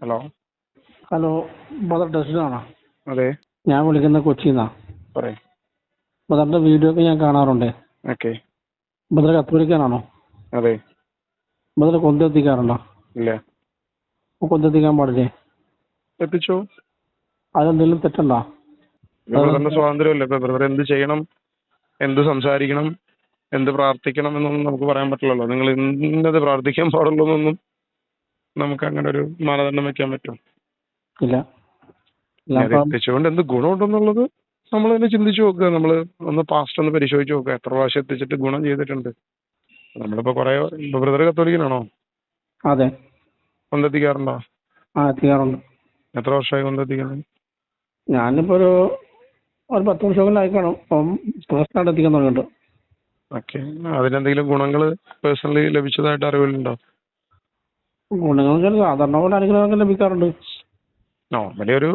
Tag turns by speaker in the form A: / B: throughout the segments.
A: Hello.
B: Hello, Badr ഡസ്റ്റിനാണോ?
A: അതെ,
B: ഞാൻ വിളിക്കുന്നത് കൊച്ചിന്നാ.
A: പറയ്.
B: ബദറിന്റെ വീഡിയോ ഒക്കെ ഞാൻ കാണാറുണ്ട്.
A: ഓക്കെ.
B: ബദർ കത്തോലിക്കാനാണോ?
A: അതെ.
B: ബദർ കൊന്തെത്തിക്കാറുണ്ടോ?
A: ഇല്ല.
B: കൊന്തെത്തിക്കാൻ പാടില്ലേ?
A: എത്തിച്ചോ.
B: അതെന്തെങ്കിലും തെറ്റുണ്ടോ?
A: ബ്രദറിന്റെ സ്വാതന്ത്ര്യമല്ലേ. ഇപ്പൊ ബ്രദർ എന്ത് ചെയ്യണം, എന്ത് സംസാരിക്കണം, എന്ത് പ്രാർത്ഥിക്കണം എന്നൊന്നും നമുക്ക് പറയാൻ പറ്റില്ലല്ലോ. നിങ്ങൾ ഇന്നത് പ്രാർത്ഥിക്കാൻ പാടുള്ളൂ എന്നൊന്നും നമുക്ക് അങ്ങനെ ഒരു മാനദണ്ഡം വെക്കാൻ പറ്റും.
B: ഇല്ല.
A: അത് എത്തിച്ചുകൊണ്ട് എന്ത് ഗുണമുണ്ടെന്നുള്ളത് നമ്മൾ തന്നെ ചിന്തിച്ചു നോക്കുക. നമ്മൾ ഒന്ന് പാസ്റ്റ് ഒന്ന് പരിശോധിച്ച് നോക്കുക, എത്ര പ്രാവശ്യം എത്തിച്ചിട്ട് ഗുണം ചെയ്തിട്ടുണ്ട്. നമ്മളിപ്പോ കുറെ. ബ്രദർ കത്തോലിക്കനാണോ?
B: അതെ.
A: കൊന്തെത്തിക്കാറുണ്ടോ?
B: എത്തിക്കാറുണ്ട്.
A: എത്ര വർഷമായി കൊന്തെത്തിക്കുന്നത്?
B: ഞാനിപ്പോ ഒരു 10 വർഷമെങ്കിലും ആയിക്കാണും. അപ്പം പേഴ്സണായിട്ട് എത്തിക്കാൻ തുടങ്ങിയിട്ട്.
A: ഓക്കെ. അതിനെന്തെങ്കിലും ഗുണങ്ങൾ പേഴ്സണലി ലഭിച്ചതായിട്ട് അറിവുകളുണ്ടോ?
B: ഗുണങ്ങൾ സാധാരണ പോലെ അനുഗ്രഹങ്ങൾ ലഭിക്കാറുണ്ട്.
A: നോർമലി ഒരു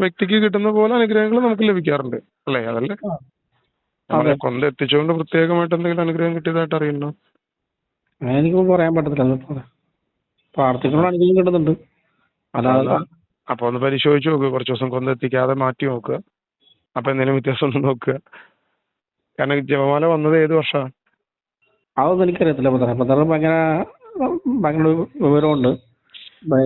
A: വ്യക്തിക്ക് കിട്ടുന്ന പോലെ അനുഗ്രഹങ്ങൾ നമുക്ക് ലഭിക്കാറുണ്ട് അല്ലേ? അതല്ലേ നമ്മളെ കൊന്തെത്തിച്ചുകൊണ്ട് പ്രത്യേകമായിട്ട് എന്തെങ്കിലും അനുഗ്രഹം കിട്ടിയതായിട്ട് അറിയുന്നു?
B: അങ്ങനെ എനിക്കിപ്പോ പറയാൻ പറ്റത്തില്ല. പ്രാർത്ഥിക്കുന്ന അനുഗ്രഹം കിട്ടുന്നുണ്ട്. അല്ലാതെ
A: അപ്പൊ ഒന്ന് പരിശോധിച്ച് നോക്കുക. കുറച്ച് ദിവസം കൊന്തെത്തിക്കാതെ മാറ്റി നോക്കുക. അപ്പൊ എന്തെങ്കിലും വ്യത്യാസം ഉണ്ടോ നോക്കുക. കാരണം ജപമാല വന്നത് ഏത് വർഷമാണ്?
B: അതൊന്നും എനിക്കറിയത്തില്ല. ബദർ ഭയങ്കര വിവരമുണ്ട്.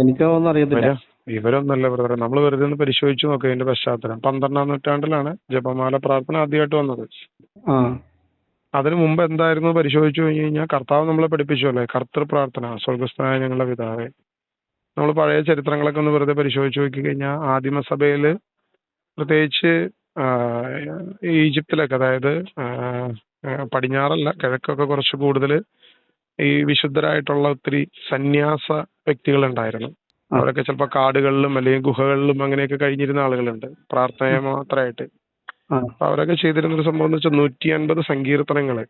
B: എനിക്കൊന്നും അറിയത്തില്ല.
A: വിവരമൊന്നുമല്ല ബ്രദറെ. നമ്മൾ വെറുതെ ഒന്ന് പരിശോധിച്ച് നോക്കുക. ഇതിന്റെ പശ്ചാത്തലം 12ാം നൂറ്റാണ്ടിലാണ് ജപമാല പ്രാർത്ഥന ആദ്യമായിട്ട് വന്നത്. അതിനു മുമ്പ് എന്തായിരുന്നു പരിശോധിച്ചു കഴിഞ്ഞു കഴിഞ്ഞാൽ, കർത്താവ് നമ്മളെ പഠിപ്പിച്ചല്ലേ കർത്തൃ പ്രാർത്ഥന, സ്വർഗസ്ഥനായ ഞങ്ങളുടെ പിതാവേ. നമ്മൾ പഴയ ചരിത്രങ്ങളൊക്കെ ഒന്ന് വെറുതെ പരിശോധിച്ച് നോക്കി കഴിഞ്ഞാൽ ആദിമസഭയിൽ, പ്രത്യേകിച്ച് ഈജിപ്തിലൊക്കെ, അതായത് പടിഞ്ഞാറല്ല കിഴക്കൊക്കെ കുറച്ച് കൂടുതൽ ഈ വിശുദ്ധരായിട്ടുള്ള ഒത്തിരി സന്യാസ വ്യക്തികളുണ്ടായിരുന്നു. അവരൊക്കെ ചിലപ്പോൾ കാടുകളിലും അല്ലെങ്കിൽ ഗുഹകളിലും അങ്ങനെയൊക്കെ കഴിഞ്ഞിരുന്ന ആളുകളുണ്ട്, പ്രാർത്ഥനയെ മാത്രമായിട്ട്. അപ്പൊ അവരൊക്കെ ചെയ്തിരുന്നൊരു സംഭവം എന്ന് വെച്ചാൽ 150 സങ്കീർത്തനങ്ങള്,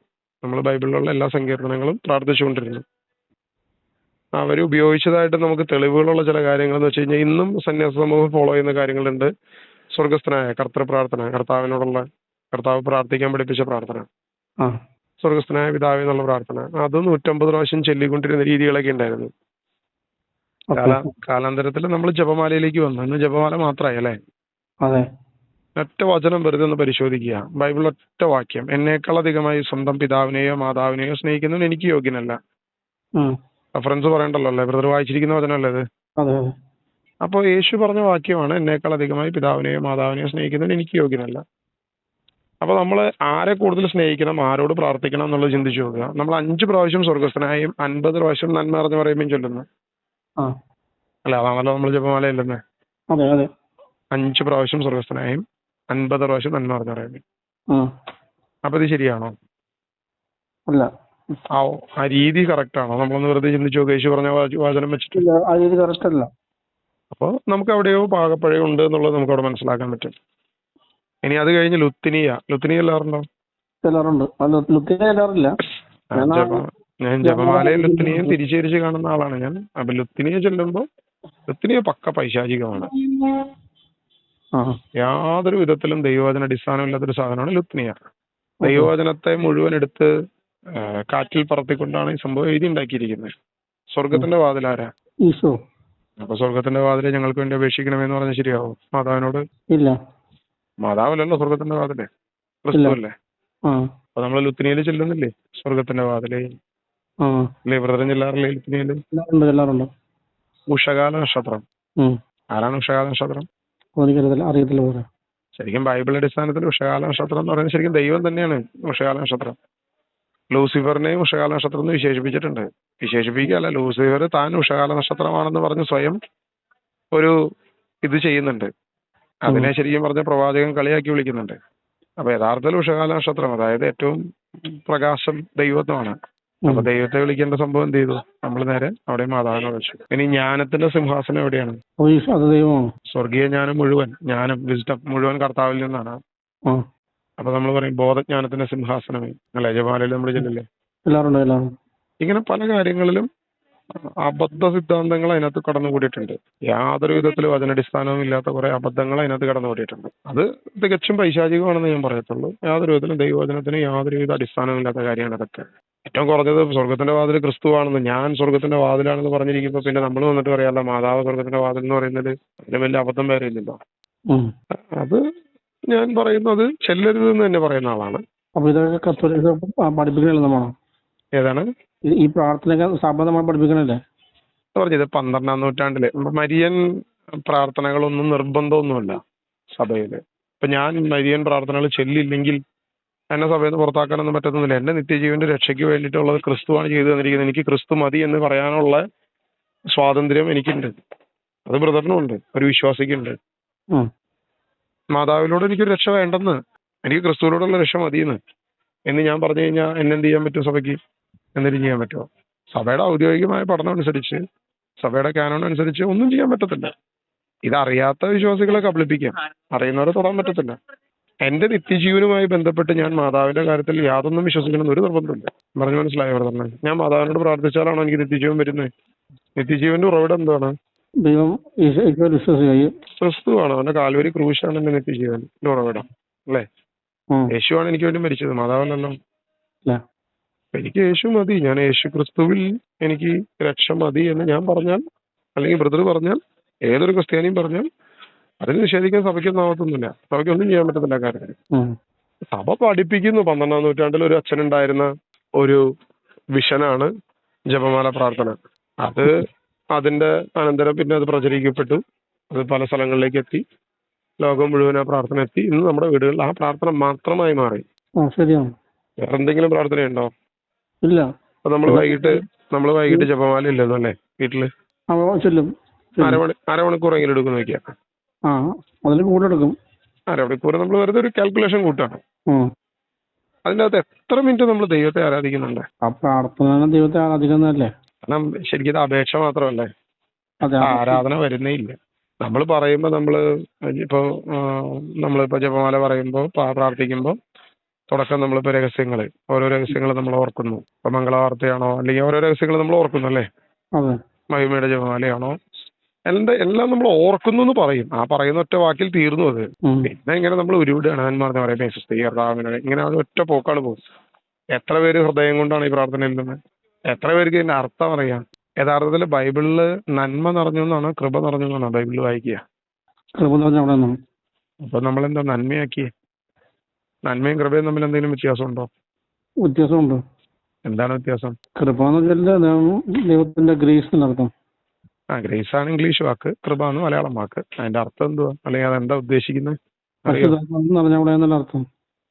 A: നമ്മൾ ബൈബിളിലുള്ള എല്ലാ സങ്കീർത്തനങ്ങളും പ്രാർത്ഥിച്ചുകൊണ്ടിരുന്നു. അവർ ഉപയോഗിച്ചതായിട്ട് നമുക്ക് തെളിവുകളുള്ള ചില കാര്യങ്ങൾ എന്ന് വെച്ച് കഴിഞ്ഞാൽ, ഇന്നും സന്യാസ സമൂഹം ഫോളോ ചെയ്യുന്ന കാര്യങ്ങളുണ്ട്. സ്വർഗസ്ഥനായ കർത്തൃ പ്രാർത്ഥന, കർത്താവ് പ്രാർത്ഥിക്കാൻ പഠിപ്പിച്ച പ്രാർത്ഥന, സ്വർഗസ്ഥനായ പിതാവേ എന്നുള്ള പ്രാർത്ഥന, അത് 150 പ്രാവശ്യം ചൊല്ലിക്കൊണ്ടിരുന്ന രീതികളൊക്കെ ഉണ്ടായിരുന്നു. കാലാന്തരത്തിൽ നമ്മൾ ജപമാലയിലേക്ക് വന്നു. ഇന്ന് ജപമാല മാത്രമായി അല്ലേ? ഒറ്റ വചനം വെറുതെ ഒന്ന് പരിശോധിക്കുക. ബൈബിൾ ഒറ്റ വാക്യം, എന്നേക്കാൾ അധികമായി സ്വന്തം പിതാവിനെയോ മാതാവിനെയോ സ്നേഹിക്കുന്നവൻ എനിക്ക് യോഗ്യനല്ല. റെഫറൻസ് പറയണ്ടല്ലോ അല്ലേ? ബ്രദർ വായിച്ചിരിക്കുന്ന വചനമല്ലേ ഇത്? അപ്പോൾ യേശു പറഞ്ഞ വാക്യമാണ്, എന്നേക്കാൾ അധികമായി പിതാവിനെയോ മാതാവിനെയോ സ്നേഹിക്കുന്നവൻ എനിക്ക് യോഗ്യനല്ല. അപ്പൊ നമ്മൾ ആരെ കൂടുതൽ സ്നേഹിക്കണം, ആരോട് പ്രാർത്ഥിക്കണം എന്നുള്ളത് ചിന്തിച്ചു നോക്കുക. നമ്മൾ 5 പ്രാവശ്യം സ്വർഗസ്ഥനായും 50 പ്രാവശ്യം നന്മ അറിഞ്ഞു പറയുമ്പോൾ ചൊല്ലുന്നു അല്ല? അതാണല്ലോ നമ്മൾ ജപമാല ചെല്ലുന്നത്. 5 പ്രാവശ്യം സ്വർഗസ്ഥനായും 50 പ്രാവശ്യം നന്മ അറിഞ്ഞു പറയുമ്പോൾ. അപ്പൊ ഇത് ശരിയാണോ?
B: അല്ല.
A: ആ രീതി കറക്റ്റ് ആണോ? നമ്മളൊന്ന് വെറുതെ ചിന്തിച്ചു നോക്കുക. യേശു പറഞ്ഞ വചനം വെച്ചിട്ട്. അപ്പോൾ നമുക്ക് എവിടെയോ പാകപ്പഴയോ ഉണ്ട് എന്നുള്ളത് നമുക്ക് അവിടെ മനസ്സിലാക്കാൻ പറ്റും. ഇനി അത് കഴിഞ്ഞ് ലുത്തിനിയ എല്ലാറുണ്ടോ? ഞാൻ ജപമാലയും ലുത്തിനിയും തിരിച്ച് കാണുന്ന ആളാണ് ഞാൻ. അപ്പൊ ലുത്തിനിയ ചെല്ലുമ്പോൾ ലുത്തിനിയ പക്ക പൈശാചികമാണ്. യാതൊരു വിധത്തിലും ദൈവവചന അടിസ്ഥാനമില്ലാത്തൊരു സാധനമാണ് ലുത്തിനിയ. ദൈവവചനത്തെ മുഴുവൻ എടുത്ത് കാറ്റിൽ പറത്തിക്കൊണ്ടാണ് ഈ സംഭവം എഴുതി ഉണ്ടാക്കിയിരിക്കുന്നത്. സ്വർഗത്തിന്റെ വാതിലാരാ? ഈശോ. അപ്പൊ സ്വർഗത്തിന്റെ വാതിലെ ഞങ്ങൾക്ക് വേണ്ടി അപേക്ഷിക്കണമെന്ന് പറഞ്ഞാൽ ശരിയാവും മാതാവിനോട്? ഇല്ല. മാതാവല്ലല്ലോ സ്വർഗത്തിന്റെ വാതിലെ, ക്രിസ്തു അല്ലേ? അപ്പൊ നമ്മൾ ലുത്തിനിയയിൽ ചെല്ലുന്നില്ലേ സ്വർഗത്തിന്റെ വാതിലെ? അല്ലേ ബ്രദറും ചെല്ലാറില്ലേ ലുത്തിനിയയില്? ഉഷകാല നക്ഷത്രം. ആരാണ് ഉഷകാല നക്ഷത്രം? അറിയത്തില്ല. ശരിക്കും ബൈബിൾ അടിസ്ഥാനത്തിൽ ഉഷകാല നക്ഷത്രം എന്ന് പറയുന്നത് ശരിക്കും ദൈവം തന്നെയാണ് ഉഷകാല നക്ഷത്രം. ലൂസിഫറിനെയും ഉഷകാല നക്ഷത്രം എന്ന് വിശേഷിപ്പിച്ചിട്ടുണ്ട്. വിശേഷിപ്പിക്കുകയല്ല, ലൂസിഫർ താൻ ഉഷകാല നക്ഷത്രമാണെന്ന് പറഞ്ഞ് സ്വയം ഒരു ഇത് ചെയ്യുന്നുണ്ട്. അതിനെ ശരിക്കും പറഞ്ഞ പ്രവാചകൻ കളിയാക്കി വിളിക്കുന്നുണ്ട്. അപ്പൊ യഥാർത്ഥത്തിൽ ഉഷകാല നക്ഷത്രം, അതായത് ഏറ്റവും പ്രകാശം ദൈവത്വമാണ്. അപ്പൊ ദൈവത്തെ വിളിക്കേണ്ട സംഭവം എന്ത് ചെയ്തു? നമ്മൾ നേരെ അവിടെ മാതാവിനെ വെച്ചു. ഇനി ജ്ഞാനത്തിന്റെ സിംഹാസനം എവിടെയാണ്? സ്വർഗീയ ജ്ഞാനം മുഴുവൻ, ജ്ഞാനം വിസ്ഡം മുഴുവൻ കർത്താവിൽ നിന്നാണ്. അപ്പൊ നമ്മൾ പറയും ബോധജ്ഞാനത്തിന്റെ സിംഹാസനമേ അല്ലെ? ജപമാലയിൽ നമ്മൾ ചെല്ലില്ലേ? ഇങ്ങനെ പല കാര്യങ്ങളിലും അബദ്ധ സിദ്ധാന്തങ്ങൾ അതിനകത്ത് കടന്നുകൂടിയിട്ടുണ്ട്. യാതൊരു വിധത്തിലും അതിനടിസ്ഥാനവും ഇല്ലാത്ത കുറെ അബദ്ധങ്ങൾ അതിനകത്ത് കടന്നുകൂടിയിട്ടുണ്ട്. അത് തികച്ചും പൈശാചികമാണെന്ന് ഞാൻ പറയത്തുള്ളൂ. യാതൊരു വിധത്തിലും ദൈവവചനത്തിന് യാതൊരു വിധ അടിസ്ഥാനവും ഇല്ലാത്ത കാര്യമാണ് അതൊക്കെ. ഏറ്റവും കുറഞ്ഞത് സ്വർഗത്തിന്റെ വാതിൽ ക്രിസ്തുവാണെന്ന്, ഞാൻ സ്വർഗത്തിന്റെ വാതിലാണെന്ന് പറഞ്ഞിരിക്കുമ്പോൾ പിന്നെ നമ്മൾ വന്നിട്ട് പറയാമല്ലോ മാതാവ് സ്വർഗത്തിന്റെ വാതിൽ എന്ന് പറയുന്നത് അതിന് വലിയ അബദ്ധം വേറെ ഇല്ലല്ലോ. അത് ഞാൻ പറയുന്നത് ചെല്ലരുത് എന്ന് തന്നെ പറയുന്ന ആളാണ്.
B: അപ്പൊ ഇതൊക്കെ കത്തോലിക്ക പഠിപ്പിക്കണല്ലോ നമ്മളാണ്.
A: ഏതാണ്
B: ഈ പ്രാർത്ഥന സഭ നമ്മൾ പഠിപ്പിക്കണല്ലേ
A: പറഞ്ഞത്? 12-ാം നൂറ്റാണ്ടില് മരിയൻ പ്രാർത്ഥനകളൊന്നും നിർബന്ധമൊന്നുമല്ല സഭയില്. ഇപ്പൊ ഞാൻ മരിയൻ പ്രാർത്ഥനകൾ ചെല്ലില്ലെങ്കിൽ എന്നെ സഭയിൽ നിന്ന് പുറത്താക്കാനൊന്നും പറ്റുന്നില്ല. എന്റെ നിത്യജീവന്റെ രക്ഷയ്ക്ക് വേണ്ടിയിട്ടുള്ളത് ക്രിസ്തുവാണ് ചെയ്തു തന്നിരിക്കുന്നത്. എനിക്ക് ക്രിസ്തു മതി എന്ന് പറയാനുള്ള സ്വാതന്ത്ര്യം എനിക്കുണ്ട്. അത് ബ്രദറിനുണ്ട്, ഒരു വിശ്വാസിക്കുണ്ട്. മാതാവിലൂടെ എനിക്കൊരു രക്ഷ വേണ്ടെന്ന്, എനിക്ക് ക്രിസ്തുവിനോടുള്ള രക്ഷ മതിയെന്ന് എന്ന് ഞാൻ പറഞ്ഞു കഴിഞ്ഞാൽ എന്നെന്ത് ചെയ്യാൻ പറ്റും? സഭയ്ക്ക് എന്തെങ്കിലും ചെയ്യാൻ പറ്റുമോ? സഭയുടെ ഔദ്യോഗികമായ പഠനം അനുസരിച്ച്, സഭയുടെ കാനോൺ അനുസരിച്ച് ഒന്നും ചെയ്യാൻ പറ്റത്തില്ല. ഇതറിയാത്ത വിശ്വാസികളെ കബളിപ്പിക്കാം, അറിയുന്നവരെ തൊടാൻ പറ്റത്തില്ല. എന്റെ നിത്യജീവനുമായി ബന്ധപ്പെട്ട് ഞാൻ മാതാവിന്റെ കാര്യത്തിൽ യാതൊന്നും വിശ്വസിക്കണമെന്ന് ഒരു നിർബന്ധമില്ല. പറഞ്ഞു മനസ്സിലായോ ബ്രദറിനെ? ഞാൻ മാതാവിനോട് പ്രാർത്ഥിച്ചാലാണോ എനിക്ക് നിത്യജീവൻ വരുന്നത്? നിത്യജീവന്റെ ഉറവിടം എന്താണ്?
B: ദൈവം
A: ക്രിസ്തുവാണ്. അവന്റെ കാൽവരി ക്രൂശാണ് എന്റെ നിത്യജീവന്റെ ഉറവിടം, അല്ലേ? യേശുവാണ് എനിക്ക് വേണ്ടി മരിച്ചത്, മാതാവല്ലല്ലോ. എനിക്ക് യേശു മതി, ഞാൻ യേശു ക്രിസ്തുവിൽ എനിക്ക് രക്ഷ മതി എന്ന് ഞാൻ പറഞ്ഞാൽ, അല്ലെങ്കിൽ ബ്രദർ പറഞ്ഞാൽ, ഏതൊരു ക്രിസ്ത്യാനിയും പറഞ്ഞാൽ അതിന് നിഷേധിക്കാൻ സഭയ്ക്കൊന്നും ആവത്തൊന്നുമില്ല. സഭയ്ക്കൊന്നും ചെയ്യാൻ പറ്റത്തില്ല. കാര്യത്തിൽ സഭ പഠിപ്പിക്കുന്നു. 12-ാം നൂറ്റാണ്ടിൽ ഒരു അച്ഛനുണ്ടായിരുന്ന ഒരു വിഷനാണ് ജപമാല പ്രാർത്ഥന. അത് അതിന്റെ അനന്തരം പിന്നെ അത് പ്രചരിക്കപ്പെട്ടു, അത് പല സ്ഥലങ്ങളിലേക്ക് എത്തി, ലോകം മുഴുവൻ ആ പ്രാർത്ഥന എത്തി. ഇന്ന് നമ്മുടെ വീടുകളിൽ ആ പ്രാർത്ഥന മാത്രമായി മാറി.
B: ശരിയാണ്.
A: വേറെ എന്തെങ്കിലും പ്രാർത്ഥനയുണ്ടോ?
B: ഇല്ല.
A: അപ്പൊ നമ്മള് വൈകിട്ട് ജപമാല ഇല്ലെന്നോ അല്ലേ വീട്ടില്? അരമണിക്കൂറെങ്കിലും എടുക്കും നോക്കിയാ. അരമണിക്കൂർ നമ്മൾ വെറുതെ ഒരു കാൽക്കുലേഷൻ കൂട്ടാണ്. അതിന്റെ അകത്ത് എത്ര മിനിറ്റ് നമ്മൾ ദൈവത്തെ ആരാധിക്കുന്നുണ്ട്?
B: ദൈവത്തെ ആരാധിക്കുന്നതല്ലേ?
A: കാരണം ശരിക്കും ഇത് അപേക്ഷ മാത്രമല്ലേ, ആരാധന വരുന്നേ ഇല്ല. നമ്മൾ പറയുമ്പോ നമ്മളിപ്പോ ജപമാല പറയുമ്പോ പ്രാർത്ഥിക്കുമ്പോ തുടക്കം നമ്മളിപ്പോ ഓരോ രഹസ്യങ്ങൾ നമ്മൾ ഓർക്കുന്നു. ഇപ്പൊ മംഗളവാർത്തയാണോ, അല്ലെങ്കിൽ ഓരോ രഹസ്യങ്ങൾ നമ്മൾ ഓർക്കുന്നു അല്ലേ? മഹിമയുടെ ജപമാലയാണോ, എല്ലാം നമ്മൾ ഓർക്കുന്നു എന്ന് പറയും. ആ പറയുന്ന ഒറ്റ വാക്കിൽ തീർന്നു അത്. പിന്നെ ഇങ്ങനെ നമ്മൾ ഉരുവിടുകയാണ്. ഞാൻ പറഞ്ഞ പറയുന്നത് ഇങ്ങനെ അത് ഒറ്റ പോക്കാണ് പോകും. എത്ര പേര് ഹൃദയം കൊണ്ടാണ് ഈ പ്രാർത്ഥനയിൽ നിന്ന്? എത്ര പേർക്ക് ഇതിന്റെ അർത്ഥം അറിയാം? യഥാർത്ഥത്തിൽ ബൈബിളില് നന്മ നിറഞ്ഞു എന്നാണോ കൃപ നിറഞ്ഞു എന്നാണോ ബൈബിളിൽ വായിക്കുക? അപ്പൊ നമ്മളെന്താ നന്മയാക്കിയേ? നന്മയും കൃപയും തമ്മിൽ എന്തെങ്കിലും വ്യത്യാസമുണ്ടോ?
B: വ്യത്യാസമുണ്ടോ?
A: എന്താണ് വ്യത്യാസം?
B: കൃപ ദൈവത്തിന്റെ ഗ്രേസ് എന്നർത്ഥം.
A: ഗ്രേസ് ആണ് ഇംഗ്ലീഷ് വാക്ക്, കൃപ എന്ന് മലയാളം വാക്ക്. അതിന്റെ അർത്ഥം എന്തുവാ, അല്ലെങ്കിൽ അതെന്താ ഉദ്ദേശിക്കുന്നത്?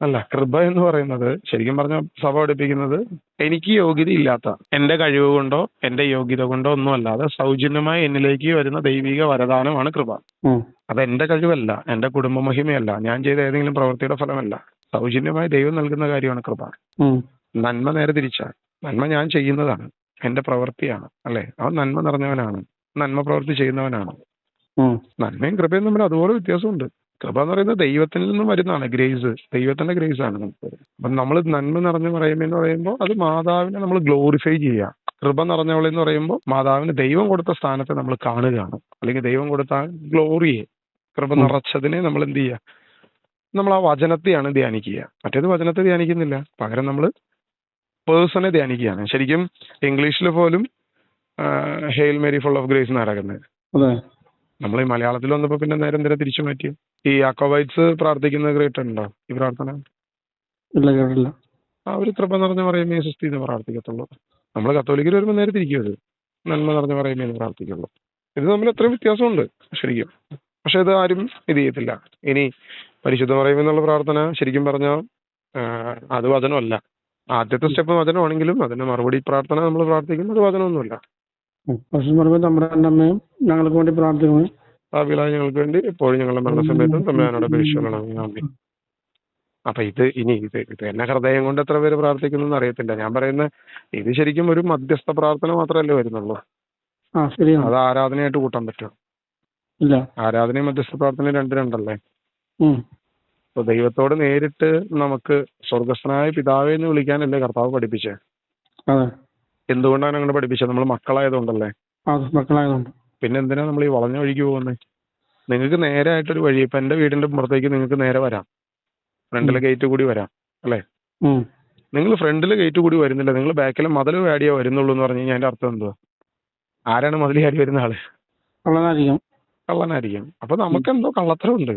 A: അല്ല, കൃപ എന്ന് പറയുന്നത് ശരിക്കും പറഞ്ഞ സഭ പഠിപ്പിക്കുന്നത് എനിക്ക് യോഗ്യതയില്ലാത്ത, എന്റെ കഴിവ് കൊണ്ടോ എന്റെ യോഗ്യത കൊണ്ടോ ഒന്നും അല്ലാതെ സൗജന്യമായി എന്നിലേക്ക് വരുന്ന ദൈവിക വരദാനമാണ് കൃപ. അത് എന്റെ കഴിവല്ല, എന്റെ കുടുംബ മഹിമയല്ല, ഞാൻ ചെയ്ത ഏതെങ്കിലും പ്രവൃത്തിയുടെ ഫലമല്ല. സൗജന്യമായി ദൈവം നൽകുന്ന കാര്യമാണ് കൃപ. നന്മ നേരെ തിരിച്ചാ. നന്മ ഞാൻ ചെയ്യുന്നതാണ്, എന്റെ പ്രവൃത്തിയാണ്, അല്ലെ? അവൻ നന്മ നിറഞ്ഞവനാണ്, നന്മ പ്രവൃത്തി ചെയ്യുന്നവനാണ്. നന്മയും കൃപയും തമ്മിൽ അതുപോലെ വ്യത്യാസമുണ്ട്. കൃപ എന്ന് പറയുന്നത് ദൈവത്തിൽ നിന്നും വരുന്നതാണ്, ഗ്രേസ്, ദൈവത്തിന്റെ ഗ്രേസ് ആണ് നമുക്ക്. അപ്പം നമ്മൾ നന്മ നിറഞ്ഞു പറയുമെന്ന് പറയുമ്പോൾ അത് മാതാവിനെ നമ്മൾ ഗ്ലോറിഫൈ ചെയ്യുക. കൃപ നിറഞ്ഞവളെന്ന് പറയുമ്പോൾ മാതാവിന് ദൈവം കൊടുത്ത സ്ഥാനത്തെ നമ്മൾ കാണുകയാണ്, അല്ലെങ്കിൽ ദൈവം കൊടുത്ത ഗ്ലോറിയെ, കൃപ നിറച്ചതിനെ നമ്മൾ എന്ത് ചെയ്യുക? നമ്മൾ ആ വചനത്തെയാണ് ധ്യാനിക്കുക. മറ്റേത് വചനത്തെ ധ്യാനിക്കുന്നില്ല, പകരം നമ്മൾ പേഴ്സണെ ധ്യാനിക്കുകയാണ്. ശരിക്കും ഇംഗ്ലീഷിൽ പോലും hail Mary full of grace നടക്കുന്നത്. നമ്മൾ ഈ മലയാളത്തിൽ വന്നപ്പോ പിന്നെ നേരെ എന്തിനാ തിരിച്ചു മാറ്റി? ഈ യാക്കോബൈറ്റ്സ് പ്രാർത്ഥിക്കുന്നത് കേട്ടിട്ടുണ്ടോ ഈ പ്രാർത്ഥന? അവര് കൃപ നിറഞ്ഞു പറയുന്നേ സുസ്ഥി എന്ന് പ്രാർത്ഥിക്കത്തുള്ളൂ. നമ്മൾ കത്തോലിക്കർ വരുമ്പോൾ നേരെ തിരിക്കുന്നത് നന്മ നിറഞ്ഞു പറയുന്നേ എന്ന് പ്രാർത്ഥിക്കുള്ളൂ. ഇത് തമ്മിൽ എത്രയും വ്യത്യാസമുണ്ട് ശരിക്കും. പക്ഷെ ഇത് ആരും ഇത് ചെയ്യത്തില്ല. ഇനി പരിശുദ്ധ പറയുമെന്നുള്ള പ്രാർത്ഥന ശരിക്കും പറഞ്ഞാൽ അത് വചനമല്ല. ആദ്യത്തെ സ്റ്റെപ്പ് വചനമാണെങ്കിലും അതിന്റെ മറുപടി പ്രാർത്ഥന നമ്മൾ പ്രാർത്ഥിക്കുന്നത് അത് വചനമൊന്നുമല്ല.
B: ഞങ്ങൾക്ക് വേണ്ടി പ്രാർത്ഥിക്കുന്നു.
A: ഭാവിയിലായി ഞങ്ങൾക്ക് വേണ്ടി എപ്പോഴും ഞങ്ങളുടെ മരണസമയത്തും തമ്പുരാനോട് അപേക്ഷിച്ചോളണം. അപ്പൊ ഇത് എന്നെ ഹൃദയം കൊണ്ട് എത്ര പേര് പ്രാർത്ഥിക്കുന്നു അറിയത്തില്ല. ഞാൻ പറയുന്ന ഇത് ശരിക്കും ഒരു മധ്യസ്ഥ പ്രാർത്ഥന മാത്രമല്ലേ വരുന്നുള്ളൂ. അത് ആരാധനയായിട്ട് കൂട്ടാൻ പറ്റുമോ?
B: ഇല്ല.
A: ആരാധനയും മധ്യസ്ഥ പ്രാർത്ഥനയും രണ്ടല്ലേ? അപ്പൊ ദൈവത്തോട് നേരിട്ട് നമുക്ക് സ്വർഗസ്ഥനായ പിതാവേ എന്ന് വിളിക്കാനല്ലേ കർത്താവ് പഠിപ്പിച്ചേ? എന്തുകൊണ്ടാണ് അങ്ങനെ പഠിപ്പിച്ചത്? നമ്മൾ മക്കളായതുകൊണ്ടല്ലേ? പിന്നെ എന്തിനാ നമ്മൾ ഈ വളഞ്ഞ വഴിക്ക് പോകുന്നത്? നിങ്ങൾക്ക് നേരെ ആയിട്ടൊരു വഴി, ഇപ്പൊ എന്റെ വീടിന്റെ പുറത്തേക്ക് നിങ്ങൾക്ക് നേരെ വരാം, ഫ്രണ്ടിലെ ഗേറ്റ് കൂടി വരാം, അല്ലേ? നിങ്ങൾ ഫ്രണ്ടിൽ ഗേറ്റ് കൂടി വരുന്നില്ല, നിങ്ങൾ ബാക്കിലെ മതിൽ ചാടിയേ വരുന്നുള്ളൂ എന്ന് പറഞ്ഞു കഴിഞ്ഞാൽ അതിന്റെ അർത്ഥം എന്തുവാ? ആരാണ് മതിൽ ചാടി വരുന്ന ആള്?
B: കള്ളനായിരിക്കും.
A: കള്ളനായിരിക്കും. അപ്പൊ നമുക്ക് എന്തോ കള്ളത്തരം ഉണ്ട്.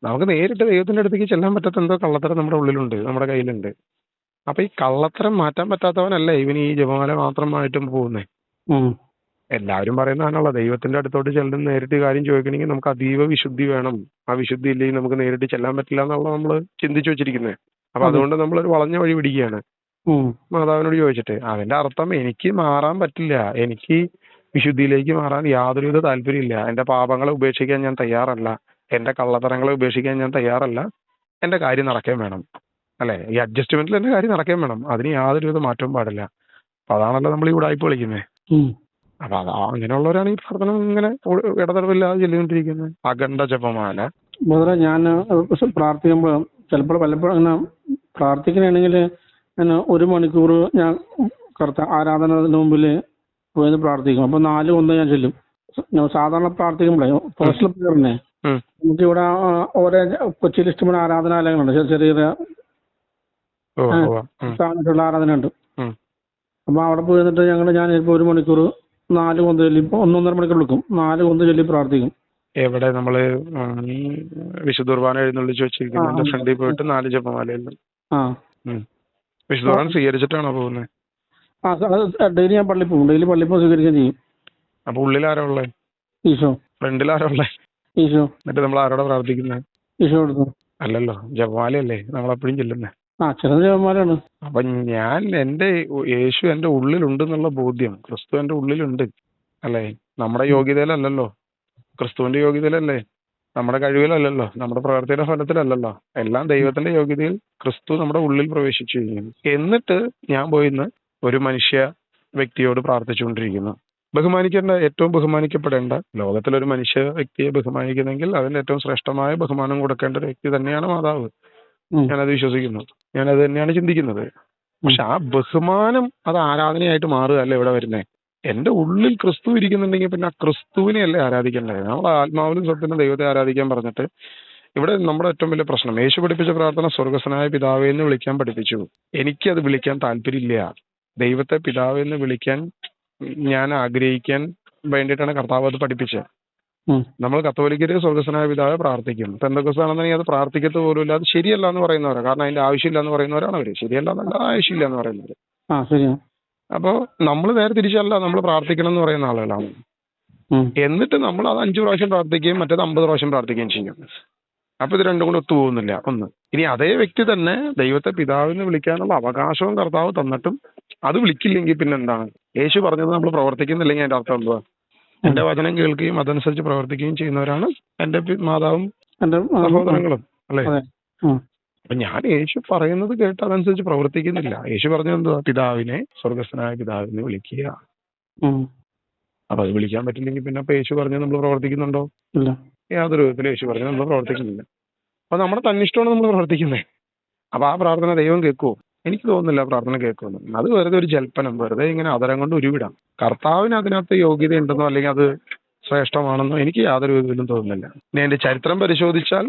A: നമുക്ക് നേരിട്ട് ദൈവത്തിന്റെ അടുത്തേക്ക് ചെല്ലാൻ പറ്റാത്ത എന്തോ കള്ളത്തരം നമ്മുടെ ഉള്ളിലുണ്ട്, നമ്മുടെ കയ്യിലുണ്ട്. അപ്പൊ ഈ കള്ളത്തരം മാറ്റാൻ പറ്റാത്തവനല്ല ഇവന് ഈ ജപമാല മാത്രമായിട്ടും പോകുന്നേ.
B: ഉം.
A: എല്ലാവരും പറയുന്നതാണല്ലോ, ദൈവത്തിന്റെ അടുത്തോട്ട് ചെല്ലുന്ന നേരിട്ട് കാര്യം ചോദിക്കണമെങ്കിൽ നമുക്ക് അതീവ വിശുദ്ധി വേണം. ആ വിശുദ്ധി ഇല്ലെങ്കിൽ നമുക്ക് നേരിട്ട് ചെല്ലാൻ പറ്റില്ല എന്നുള്ള നമ്മൾ ചിന്തിച്ചു വെച്ചിരിക്കുന്നത്. അപ്പൊ
B: അതെ.
A: അതുകൊണ്ട് നമ്മളൊരു വളഞ്ഞ വഴി പിടിക്കുകയാണ്
B: ഉം.
A: മാതാവിനോട് ചോദിച്ചിട്ട്. അതിന്റെ അർത്ഥം എനിക്ക് മാറാൻ പറ്റില്ല, എനിക്ക് വിശുദ്ധിയിലേക്ക് മാറാൻ യാതൊരുവിധ താല്പര്യമില്ല, എന്റെ പാപങ്ങളെ ഉപേക്ഷിക്കാൻ ഞാൻ തയ്യാറല്ല, എന്റെ കള്ളത്തരങ്ങളെ ഉപേക്ഷിക്കാൻ ഞാൻ തയ്യാറല്ല, എന്റെ കാര്യം നടക്കാൻ വേണം. അല്ലെ, ഈ അഡ്ജസ്റ്റ്മെന്റിൽ എന്റെ കാര്യം നടക്കാൻ വേണം, അതിന് യാതൊരുവിധ മാറ്റവും പാടില്ല. അപ്പൊ അതാണല്ലോ നമ്മൾ ഈ ഉടായ്പ വിളിക്കുന്നത്.
B: ഉം.
A: അപ്പൊ അങ്ങനെയുള്ളവരാണ് ഈ പ്രാർത്ഥന ഇങ്ങനെ ഇടതടവില്ലാതെ ചെല്ലുകൊണ്ടിരിക്കുന്നത്. അഖണ്ഡ ജപമാല.
B: ബ്രദറെ, ഞാൻ പ്രാർത്ഥിക്കുമ്പോൾ ചിലപ്പോൾ പലപ്പോഴും അങ്ങനെ പ്രാർത്ഥിക്കണമെങ്കിൽ ഞാൻ 1 മണിക്കൂർ ഞാൻ ആരാധനത്തിന് മുമ്പിൽ പോയി പ്രാർത്ഥിക്കും. അപ്പൊ 4 ഞാൻ ചെല്ലും. ഞാൻ സാധാരണ പ്രാർത്ഥിക്കുമ്പോഴേ പേഴ്സണൽ പ്രയറിനെ
A: ഉം.
B: നമുക്കിവിടെ ഓരോ കൊച്ചിയിൽ ഇഷ്ടംപോലെ ആരാധനാലയങ്ങളുണ്ട്. ചെറിയ ചെറിയ
A: ഓ, ഓ, ഉം,
B: സ്ഥാനത്തുള്ള ആരാധന ഉണ്ട്.
A: ഉം.
B: അപ്പൊ അവിടെ പോയി നിന്നിട്ട് ഞാൻ ഇപ്പോൾ 1 മണിക്കൂർ 4 കൊന്ത് ചൊല്ലി, ഇപ്പൊ 1.5 മണിക്കൂർ എടുക്കും, 4 കൊന്ത് ചൊല്ലി പ്രാർത്ഥിക്കും.
A: എവിടെ നമ്മള് വിശുദ്ധ കുർബാന എഴുന്നള്ളിച്ച് വെച്ചിരിക്കുന്നതിന്റെ ഫ്രണ്ടിൽ പോയിട്ട് 4 ജപമാലയിൽ.
B: ആ
A: വിശുദ്ധ കുർബാന സ്വീകരിച്ചിട്ടാണോ പോകുന്നത്?
B: ആ ഡെയിലി ഞാൻ പള്ളിയിൽ പോകും. ഡെയിലി പള്ളിയിൽ പോയി സ്വീകരിക്കുകയും ചെയ്യും.
A: അപ്പൊ ഉള്ളിൽ ആരാ ഉള്ളേ?
B: ഈശോ.
A: ഫ്രണ്ടിൽ ആരാ ഉള്ളേ?
B: ഈശോ.
A: എന്നിട്ട് നമ്മൾ ആരോടെ പ്രാർത്ഥിക്കുന്നത്?
B: ഈശോ എടുത്തു.
A: അല്ലല്ലോ, ജപമാലയല്ലേ നമ്മളെപ്പോഴും ചെല്ലുന്നേ.
B: ചില ദേവന്മാരാണ്.
A: അപ്പൊ ഞാൻ യേശു എന്റെ ഉള്ളിലുണ്ടെന്നുള്ള ബോധ്യം, ക്രിസ്തു എന്റെ ഉള്ളിലുണ്ട്. അല്ലേ, നമ്മുടെ യോഗ്യതയിലല്ലല്ലോ, ക്രിസ്തുവിന്റെ യോഗ്യതയിലല്ലേ, നമ്മുടെ കഴിവിലല്ലല്ലോ, നമ്മുടെ പ്രവർത്തിയുടെ ഫലത്തിലല്ലല്ലോ, എല്ലാം ദൈവത്തിന്റെ യോഗ്യതയിൽ ക്രിസ്തു നമ്മുടെ ഉള്ളിൽ പ്രവേശിച്ചു കഴിഞ്ഞു. എന്നിട്ട് ഞാൻ പോയിന്ന് ഒരു മനുഷ്യ വ്യക്തിയോട് പ്രാർത്ഥിച്ചുകൊണ്ടിരിക്കുന്നു. ഏറ്റവും ബഹുമാനിക്കപ്പെടേണ്ട, ലോകത്തിലൊരു മനുഷ്യ വ്യക്തിയെ ബഹുമാനിക്കുന്നെങ്കിൽ അതിന് ഏറ്റവും ശ്രേഷ്ഠമായ ബഹുമാനം കൊടുക്കേണ്ട ഒരു വ്യക്തി തന്നെയാണ് മാതാവ്. ഞാനത് വിശ്വസിക്കുന്നു, ഞാനത് തന്നെയാണ് ചിന്തിക്കുന്നത്. പക്ഷെ ആ ബഹുമാനം അത് ആരാധനയായിട്ട് മാറുകയല്ല ഇവിടെ വരുന്നേ. എന്റെ ഉള്ളിൽ ക്രിസ്തു ഇരിക്കുന്നുണ്ടെങ്കിൽ പിന്നെ ആ ക്രിസ്തുവിനെ അല്ലേ ആരാധിക്കേണ്ടത്? നമ്മൾ ആത്മാവിലും സത്യത്തിലും ദൈവത്തെ ആരാധിക്കാൻ പറഞ്ഞിട്ട് ഇവിടെ നമ്മുടെ ഏറ്റവും വലിയ പ്രശ്നം, യേശു പഠിപ്പിച്ച പ്രാർത്ഥന സ്വർഗസ്വനായ പിതാവേ എന്ന് വിളിക്കാൻ പഠിപ്പിച്ചു. എനിക്കത് വിളിക്കാൻ താല്പര്യമില്ല. ദൈവത്തെ പിതാവേ എന്ന് വിളിക്കാൻ ഞാൻ ആഗ്രഹിക്കാൻ വേണ്ടിയിട്ടാണ് കർത്താവ് അത് പഠിപ്പിച്ചത്. നമ്മൾ കത്തോലിക്കര് സ്വർഗസ്വനായ പിതാവെ പ്രാർത്ഥിക്കും. പെന്തക്കോസ്താണെന്നുണ്ടെങ്കിൽ അത് പ്രാർത്ഥിക്കത്ത് പോലും ഇല്ല, അത് ശരിയല്ല എന്ന് പറയുന്നവരാ. കാരണം അതിന്റെ ആവശ്യമില്ല എന്ന് പറയുന്നവരാണ് അവര്. ശരിയല്ല എന്നല്ല, ആവശ്യമില്ല എന്ന് പറയുന്നവര്. അപ്പോ നമ്മൾ നേരെ തിരിച്ചല്ല, നമ്മൾ പ്രാർത്ഥിക്കണം എന്ന് പറയുന്ന ആളുകളാണ്. എന്നിട്ട് നമ്മൾ അത് 5 പ്രാവശ്യം പ്രാർത്ഥിക്കുകയും മറ്റേത് 50 പ്രാവശ്യം പ്രാർത്ഥിക്കുകയും ചെയ്യും. അപ്പൊ ഇത് രണ്ടും കൂടെ ഒത്തുപോകുന്നില്ല. ഒന്ന്, ഇനി അതേ വ്യക്തി തന്നെ ദൈവത്തെ പിതാവിന് വിളിക്കാനുള്ള അവകാശവും കർത്താവ് തന്നിട്ടും അത് വിളിക്കില്ലെങ്കിൽ പിന്നെ എന്താണ്? യേശു പറഞ്ഞത് നമ്മൾ പ്രവർത്തിക്കുന്നില്ലെങ്കിൽ അതിന്റെ അർത്ഥം എന്തുവാ? എന്റെ വചനം കേൾക്കുകയും അതനുസരിച്ച് പ്രവർത്തിക്കുകയും ചെയ്യുന്നവരാണ് എന്റെ മാതാവും സഹോദരങ്ങളും, അല്ലേ? അപ്പൊ ഞാൻ യേശു പറയുന്നത് കേട്ട് അതനുസരിച്ച് പ്രവർത്തിക്കുന്നില്ല. യേശു പറഞ്ഞത് എന്തുവാ? പിതാവിനെ, സ്വർഗസ്ഥനായ പിതാവിനെ വിളിക്കുക. അപ്പൊ അത് വിളിക്കാൻ പറ്റില്ലെങ്കിൽ പിന്നെ അപ്പൊ യേശു പറഞ്ഞത് നമ്മൾ പ്രവർത്തിക്കുന്നുണ്ടോ? ഇല്ല, യാതൊരു വിധത്തിലും യേശു പറഞ്ഞത് നമ്മൾ പ്രവർത്തിക്കുന്നില്ല. അപ്പൊ നമ്മുടെ തന്നിഷ്ടമാണ് നമ്മൾ പ്രവർത്തിക്കുന്നത്. അപ്പൊ ആ പ്രാർത്ഥന ദൈവം കേൾക്കുമോ? എനിക്ക് തോന്നുന്നില്ല പ്രാർത്ഥന കേൾക്കുമെന്ന്. അത് വെറുതെ ഒരു ജൽപ്പനം, വെറുതെ ഇങ്ങനെ അതരം കൊണ്ട് ഉരുവിടാം. കർത്താവിന് അതിനകത്ത് യോഗ്യത ഉണ്ടെന്നോ അല്ലെങ്കിൽ അത് ശ്രേഷ്ഠമാണെന്നോ എനിക്ക് യാതൊരു വിധത്തിലും തോന്നുന്നില്ല. ഇനി അതിന്റെ ചരിത്രം പരിശോധിച്ചാൽ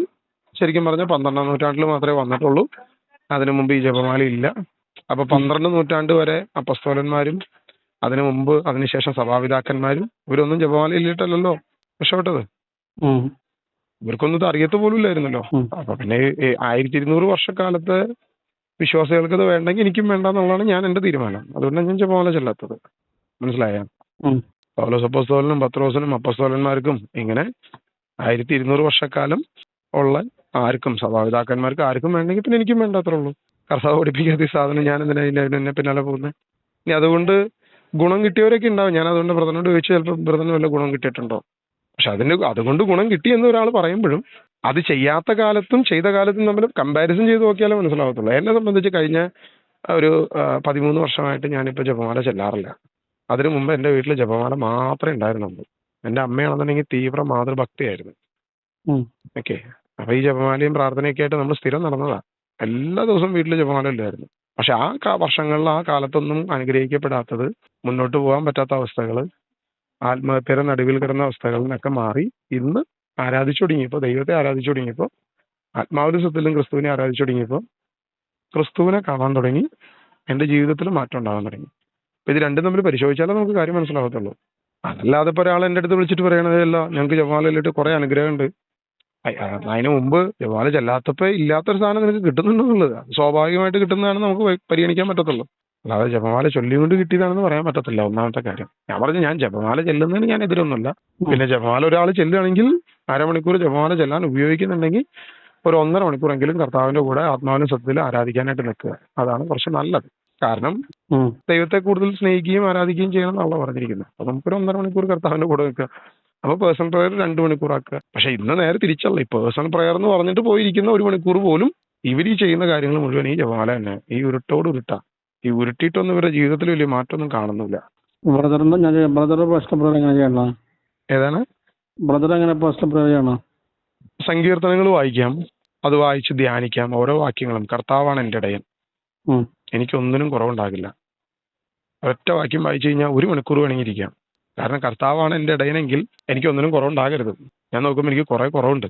A: ശരിക്കും പറഞ്ഞാൽ 12ാം നൂറ്റാണ്ടിൽ മാത്രമേ വന്നിട്ടുള്ളൂ. അതിനു മുമ്പ് ഈ ജപമാല ഇല്ല. അപ്പൊ 12 നൂറ്റാണ്ട് വരെ അപ്പസ്തോലന്മാരും അതിനു മുമ്പ് അതിനുശേഷം സഭാപിതാക്കന്മാരും ഇവരൊന്നും ജപമാല ഇല്ലിട്ടല്ലോ രക്ഷപ്പെട്ടത്. ഇവർക്കൊന്നും ഇത് അറിയത്ത് പോലും ഇല്ലായിരുന്നല്ലോ. അപ്പൊ പിന്നെ 1200 വർഷക്കാലത്ത് വിശ്വാസികൾക്ക് ഇത് വേണ്ടെങ്കിൽ എനിക്കും വേണ്ട എന്നുള്ളതാണ് ഞാൻ എന്റെ തീരുമാനം. അതുകൊണ്ടാണ് ഞാൻ ജപമാല ചെല്ലാത്തത്. മനസ്സിലായ? പൗലോസ് അപ്പോസ്തലനും പത്രോസിനും അപ്പസ്തോലന്മാർക്കും ഇങ്ങനെ 1200 വർഷക്കാലം ഉള്ള ആർക്കും, സഭാപിതാക്കന്മാർക്ക് ആർക്കും വേണ്ടെങ്കിൽ പിന്നെ എനിക്കും വേണ്ടാത്രേ ഉള്ളൂ. കർത്താവ് പഠിപ്പിക്കാത്ത ഈ സാധനം ഞാൻ എന്തിനാ എന്നെ പിന്നാലെ പോകുന്നത്? ഇനി അതുകൊണ്ട് ഗുണം കിട്ടിയവരൊക്കെ ഉണ്ടാവും. ഞാൻ അതുകൊണ്ട് ബ്രദറിനോട് ചോദിച്ചു, ചിലപ്പോൾ ബ്രദറിന് വല്ല ഗുണം കിട്ടിയിട്ടുണ്ടോ? പക്ഷെ അതുകൊണ്ട് ഗുണം കിട്ടിയെന്ന് ഒരാൾ പറയുമ്പോഴും അത് ചെയ്യാത്ത കാലത്തും ചെയ്ത കാലത്തും തമ്മിൽ കമ്പാരിസൺ ചെയ്ത് നോക്കിയാലേ മനസ്സിലാവത്തുള്ളൂ. എന്നെ സംബന്ധിച്ച് കഴിഞ്ഞ ഒരു 13 വർഷമായിട്ട് ഞാനിപ്പോൾ ജപമാല ചെല്ലാറില്ല. അതിനു മുമ്പ് എൻ്റെ വീട്ടിൽ ജപമാല മാത്രമേ ഉണ്ടായിരുന്നുള്ളൂ. എൻ്റെ അമ്മയാണെന്നുണ്ടെങ്കിൽ തീവ്ര മാതൃഭക്തിയായിരുന്നു. ഓക്കെ, അപ്പൊ ഈ ജപമാലയും പ്രാർത്ഥനയൊക്കെ ആയിട്ട് നമ്മൾ സ്ഥിരം നടന്നതാ. എല്ലാ ദിവസവും വീട്ടിൽ ജപമാല ഇല്ലായിരുന്നു. പക്ഷെ ആ വർഷങ്ങളിൽ ആ കാലത്തൊന്നും അനുഗ്രഹിക്കപ്പെടാത്തത്, മുന്നോട്ട് പോകാൻ പറ്റാത്ത അവസ്ഥകൾ, ആത്മഹത്യയുടെ നടുവിൽ കിടന്ന അവസ്ഥകളിൽ നിന്നൊക്കെ മാറി ഇന്ന് ആരാധിച്ചു തുടങ്ങിയപ്പോൾ, ദൈവത്തെ ആരാധിച്ചു തുടങ്ങിയപ്പോൾ, ആത്മാവിലും സത്യത്തിലും ക്രിസ്തുവിനെ ആരാധിച്ചു തുടങ്ങിയപ്പോൾ, ക്രിസ്തുവിനെ കാണാൻ തുടങ്ങി. എൻ്റെ ജീവിതത്തിൽ മാറ്റം ഉണ്ടാകാൻ തുടങ്ങി. അപ്പൊ ഇത് രണ്ടും തമ്മിൽ പരിശോധിച്ചാലേ നമുക്ക് കാര്യം മനസ്സിലാകത്തുള്ളൂ. അതല്ലാതെ ഇപ്പോൾ ഒരാൾ എൻ്റെ അടുത്ത് വിളിച്ചിട്ട് പറയണതല്ല ഞങ്ങൾക്ക് ജപമാലയിലിട്ട് കുറെ അനുഗ്രഹമുണ്ട്, അതിന് മുമ്പ് ജപമാല ചെല്ലാത്തപ്പോൾ ഇല്ലാത്തൊരു സാധനം നിനക്ക് കിട്ടുന്നുണ്ടെന്നുള്ളത് അത് സ്വാഭാവികമായിട്ട് കിട്ടുന്നതാണ് നമുക്ക് പരിഗണിക്കാൻ പറ്റത്തുള്ളൂ. അല്ലാതെ ജപമാല ചൊല്ലിക്കൊണ്ട് കിട്ടിയതാണെന്ന് പറയാൻ പറ്റത്തില്ല. ഒന്നാമത്തെ കാര്യം ഞാൻ പറഞ്ഞു, ഞാൻ ജപമാല ചെല്ലുന്നതിന് ഞാൻ എതിരൊന്നുമില്ല. പിന്നെ ജപമാല ഒരാൾ ചെല്ലുകയാണെങ്കിൽ അരമണിക്കൂർ ജപമാല ചെല്ലാൻ ഉപയോഗിക്കുന്നുണ്ടെങ്കിൽ ഒരു 1.5 മണിക്കൂറെങ്കിലും കർത്താവിന്റെ കൂടെ ആത്മാവിനും സത്യത്തിൽ ആരാധിക്കാനായിട്ട് നിൽക്കുക. അതാണ് കുറച്ച് നല്ലത്. കാരണം ദൈവത്തെ കൂടുതൽ സ്നേഹിക്കുകയും ആരാധിക്കുകയും ചെയ്യണം എന്നുള്ള പറഞ്ഞിരിക്കുന്നത്. അപ്പൊ നമുക്കൊരു 1.5 മണിക്കൂർ കർത്താവിന്റെ കൂടെ നിൽക്കുക. അപ്പൊ പേഴ്സണൽ പ്രയർ 2 മണിക്കൂറാക്കുക. പക്ഷെ ഇന്ന് നേരെ തിരിച്ചല്ല. ഈ പേഴ്സണൽ പ്രയർ എന്ന് പറഞ്ഞിട്ട് പോയിരിക്കുന്ന 1 മണിക്കൂർ പോലും ഇവർ ഈ ചെയ്യുന്ന കാര്യങ്ങൾ മുഴുവൻ ഈ ജപമാല തന്നെ. ഈ ഉരുട്ടോട് ഉരുട്ടാ. ഈ ഉരുട്ടിയിട്ടൊന്നും ഇവരുടെ ജീവിതത്തിൽ വലിയ മാറ്റമൊന്നും കാണുന്നില്ല. ഏതാണ്
B: ബ്രദർ എങ്ങനെ പേഴ്സണൽ പ്രയർ ചെയ്യണം?
A: സങ്കീർത്തനങ്ങൾ വായിക്കാം, അത് വായിച്ച് ധ്യാനിക്കാം. ഓരോ വാക്യങ്ങളും കർത്താവാണ് എൻ്റെ ഇടയൻ, എനിക്കൊന്നിനും കുറവുണ്ടാകില്ല. ഒറ്റ വാക്യം വായിച്ചു കഴിഞ്ഞാൽ 1 മണിക്കൂർ വേണമെങ്കിൽ ഇരിക്കാം. കാരണം കർത്താവാണ് എൻ്റെ ഇടയനെങ്കിൽ എനിക്കൊന്നിനും കുറവുണ്ടാകരുത്. ഞാൻ നോക്കുമ്പോൾ എനിക്ക് കുറെ കുറവുണ്ട്.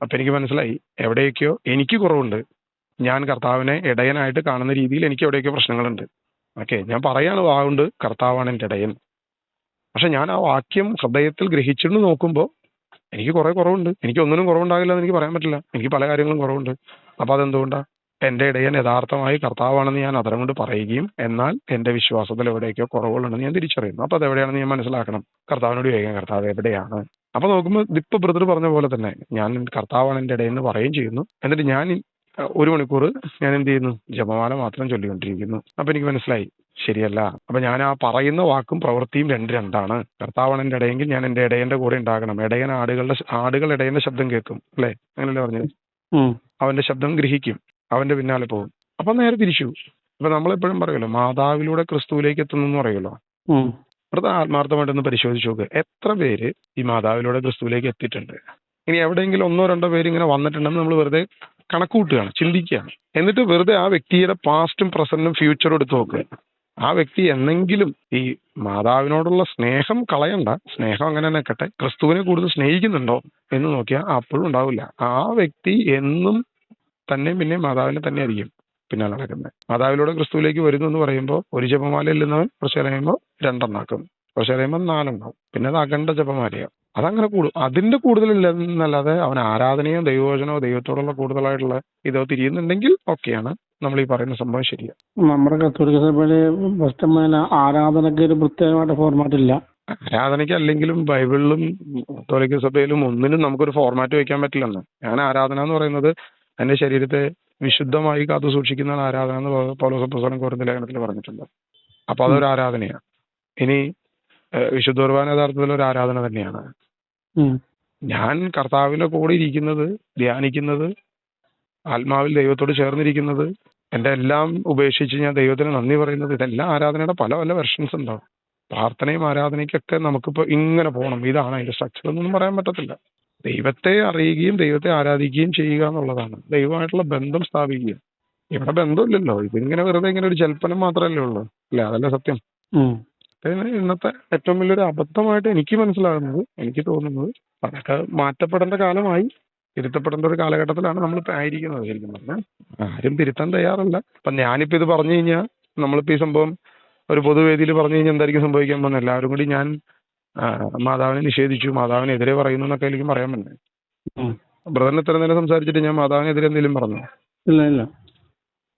A: അപ്പൊ എനിക്ക് മനസ്സിലായി എവിടെയൊക്കെയോ എനിക്ക് കുറവുണ്ട്. ഞാൻ കർത്താവിനെ ഇടയനായിട്ട് കാണുന്ന രീതിയിൽ എനിക്ക് എവിടെയൊക്കെയോ പ്രശ്നങ്ങളുണ്ട്. ഓക്കെ, ഞാൻ പറയാണ് വാഗുണ്ട് കർത്താവാണ് എൻ്റെ ഇടയൻ. പക്ഷെ ഞാൻ ആ വാക്യം ഹൃദയത്തിൽ ഗ്രഹിച്ചിട്ട് നോക്കുമ്പോൾ എനിക്ക് കുറെ കുറവുണ്ട്. എനിക്ക് ഒന്നിനും കുറവുണ്ടാകില്ല എന്ന് എനിക്ക് പറയാൻ പറ്റില്ല. എനിക്ക് പല കാര്യങ്ങളും കുറവുണ്ട്. അപ്പൊ അതെന്തുകൊണ്ടാണ്? എൻ്റെ ഇടയൻ യഥാർത്ഥമായി കർത്താവാണെന്ന് ഞാൻ അതരം കൊണ്ട് പറയുകയും എന്നാൽ എൻ്റെ വിശ്വാസത്തിൽ എവിടെയൊക്കെയോ കുറവുകളുണ്ടെന്ന് ഞാൻ തിരിച്ചറിയുന്നു. അപ്പൊ അതെവിടെയാണെന്ന് ഞാൻ മനസ്സിലാക്കണം. കർത്താവിനോട് ചോദിക്കാം, കർത്താവ് എവിടെയാണ്? അപ്പൊ നോക്കുമ്പോൾ ഇപ്പൊ ബ്രദർ പറഞ്ഞ പോലെ തന്നെ ഞാൻ കർത്താവാണ് എൻ്റെ ഇടയൻ എന്ന് പറയുകയും ചെയ്യുന്നു. എന്നിട്ട് ഞാൻ 1 മണിക്കൂർ ഞാൻ എന്ത് ചെയ്യുന്നു? ജപമാല മാത്രം ചൊല്ലിക്കൊണ്ടിരിക്കുന്നു. അപ്പൊ എനിക്ക് മനസ്സിലായി ശരിയല്ല. അപ്പൊ ഞാൻ ആ പറയുന്ന വാക്കും പ്രവൃത്തിയും രണ്ടാണ്. കർത്താവാണ് എൻ്റെ ഇടയെങ്കിൽ ഞാൻ എൻ്റെ ഇടയന്റെ കൂടെ ഉണ്ടാകണം. ഇടയൻ ആടുകൾ ഇടയന്റെ ശബ്ദം കേൾക്കും, അല്ലെ? അങ്ങനല്ലേ പറഞ്ഞത്? അവന്റെ ശബ്ദം ഗ്രഹിക്കും, അവന്റെ പിന്നാലെ പോകും. അപ്പൊ നേരെ തിരിച്ചു. അപ്പൊ നമ്മളെപ്പോഴും പറയുമല്ലോ മാതാവിലൂടെ ക്രിസ്തുവിലേക്ക് എത്തുന്നു എന്ന് പറയുമല്ലോ. വെറുതെ ആത്മാർത്ഥമായിട്ടൊന്ന് പരിശോധിച്ച് നോക്ക്, എത്ര പേര് ഈ മാതാവിലൂടെ ക്രിസ്തുവിലേക്ക് എത്തിയിട്ടുണ്ട്? ഇനി എവിടെയെങ്കിലും 1-2 പേര് ഇങ്ങനെ വന്നിട്ടുണ്ടെന്ന് നമ്മൾ വെറുതെ കണക്കൂട്ടുകയാണ്, ചിന്തിക്കുകയാണ്. എന്നിട്ട് വെറുതെ ആ വ്യക്തിയുടെ പാസ്റ്റും പ്രസന്റും ഫ്യൂച്ചറും എടുത്ത് നോക്കുക. ആ വ്യക്തി എന്നെങ്കിലും ഈ മാതാവിനോടുള്ള സ്നേഹം കളയണ്ട, സ്നേഹം അങ്ങനെ നിൽക്കട്ടെ, ക്രിസ്തുവിനെ കൂടുതൽ സ്നേഹിക്കുന്നുണ്ടോ എന്ന് നോക്കിയാൽ അപ്പോഴും ഉണ്ടാവില്ല. ആ വ്യക്തി എന്നും തന്നെയും പിന്നെയും മാതാവിനെ തന്നെ ആയിരിക്കും പിന്നാലെ നടക്കുന്നത്. മാതാവിലൂടെ ക്രിസ്തുവിലേക്ക് വരുന്നു എന്ന് പറയുമ്പോൾ ഒരു ജപമാല ഇല്ലുന്നവൻ കുറച്ച് കഴിയുമ്പോൾ 2 എണ്ണാക്കും, കുറച്ച് കഴിയുമ്പോൾ 4 എണ്ണാവും. പിന്നെ അത് അഖണ്ഡ ജപമാലയാവും. അതങ്ങനെ കൂടും. അതിന്റെ കൂടുതലില്ലെന്നല്ലാതെ അവൻ ആരാധനയോ ദൈവവചനോ ദൈവത്തോടുള്ള കൂടുതലായിട്ടുള്ള ഇതോ തിരിയുന്നുണ്ടെങ്കിൽ ഓക്കെയാണ്. നമ്മൾ ഈ പറയുന്ന സംഭവം ശരിയാണ്.
B: നമ്മുടെ കത്തോലിക്ക സഭയില് ആരാധനയ്ക്ക് ഒരു പ്രത്യേകമായിട്ട് ഫോർമാറ്റ് ഇല്ല.
A: ആരാധനയ്ക്ക് അല്ലെങ്കിലും ബൈബിളിലും കത്തോലിക്ക സഭയിലും ഒന്നിനും നമുക്കൊരു ഫോർമാറ്റ് വെക്കാൻ പറ്റില്ലെന്ന്. ഞാൻ ആരാധന എന്ന് പറയുന്നത് എന്റെ ശരീരത്തെ വിശുദ്ധമായി കാത്തു സൂക്ഷിക്കുന്ന ആരാധന എന്ന് പൗലോസ് അപ്പോസ്തലൻ കൊരിന്ത്യർ ലേഖനത്തിൽ പറഞ്ഞിട്ടുണ്ട്. അപ്പൊ അതൊരു ആരാധനയാണ്. ഇനി വിശുദ്ധ കുർബാന യഥാർത്ഥത്തിൽ ഒരു ആരാധന തന്നെയാണ്. ഞാൻ കർത്താവിന്റെ കൂടെ ഇരിക്കുന്നത്, ധ്യാനിക്കുന്നത്, ആത്മാവിൽ ദൈവത്തോട് ചേർന്നിരിക്കുന്നത്, എന്റെ എല്ലാം ഉപേക്ഷിച്ച് ഞാൻ ദൈവത്തിന് നന്ദി പറയുന്നത്, ഇതെല്ലാം ആരാധനയുടെ പല പല വെർഷൻസ് ഉണ്ടാവും. പ്രാർത്ഥനയും ആരാധനയ്ക്കൊക്കെ നമുക്കിപ്പോൾ ഇങ്ങനെ പോകണം, ഇതാണ് അതിന്റെ സ്ട്രക്ചർ എന്നൊന്നും പറയാൻ പറ്റത്തില്ല. ദൈവത്തെ അറിയുകയും ദൈവത്തെ ആരാധിക്കുകയും ചെയ്യുക എന്നുള്ളതാണ്. ദൈവമായിട്ടുള്ള ബന്ധം സ്ഥാപിക്കുക. ഇവിടെ ബന്ധമില്ലല്ലോ, ഇതിങ്ങനെ വെറുതെ ഇങ്ങനെ ഒരു ജൽപ്പനം മാത്രമല്ലേ ഉള്ളൂ, അല്ലേ? അതല്ലേ സത്യം. ഇന്നത്തെ ഏറ്റവും വലിയൊരു അബദ്ധമായിട്ട് എനിക്ക് മനസ്സിലാകുന്നത്, എനിക്ക് തോന്നുന്നത്, അതൊക്കെ മാറ്റപ്പെടേണ്ട കാലമായി, തിരുത്തപ്പെടേണ്ട ഒരു കാലഘട്ടത്തിലാണ് നമ്മളിപ്പോൾ ആയിരിക്കുന്നത്. ശരിക്കും പറഞ്ഞാൽ ആരും തിരുത്താൻ തയ്യാറല്ല. അപ്പം ഞാനിപ്പോൾ ഇത് പറഞ്ഞു കഴിഞ്ഞാൽ, നമ്മളിപ്പോൾ ഈ സംഭവം ഒരു പൊതുവേദിയിൽ പറഞ്ഞു കഴിഞ്ഞാൽ എന്തായിരിക്കും സംഭവിക്കാൻ പോകുന്നത്? എല്ലാവരും കൂടി ഞാൻ മാതാവിനെ നിഷേധിച്ചു, മാതാവിനെതിരെ പറയുന്നു എന്നൊക്കെ എനിക്ക് പറയാൻ പറ്റേ. ബ്രദറിന് ഇത്ര നേരം സംസാരിച്ചിട്ട് ഞാൻ മാതാവിനെതിരെ എന്തെങ്കിലും പറഞ്ഞു?
B: ഇല്ല.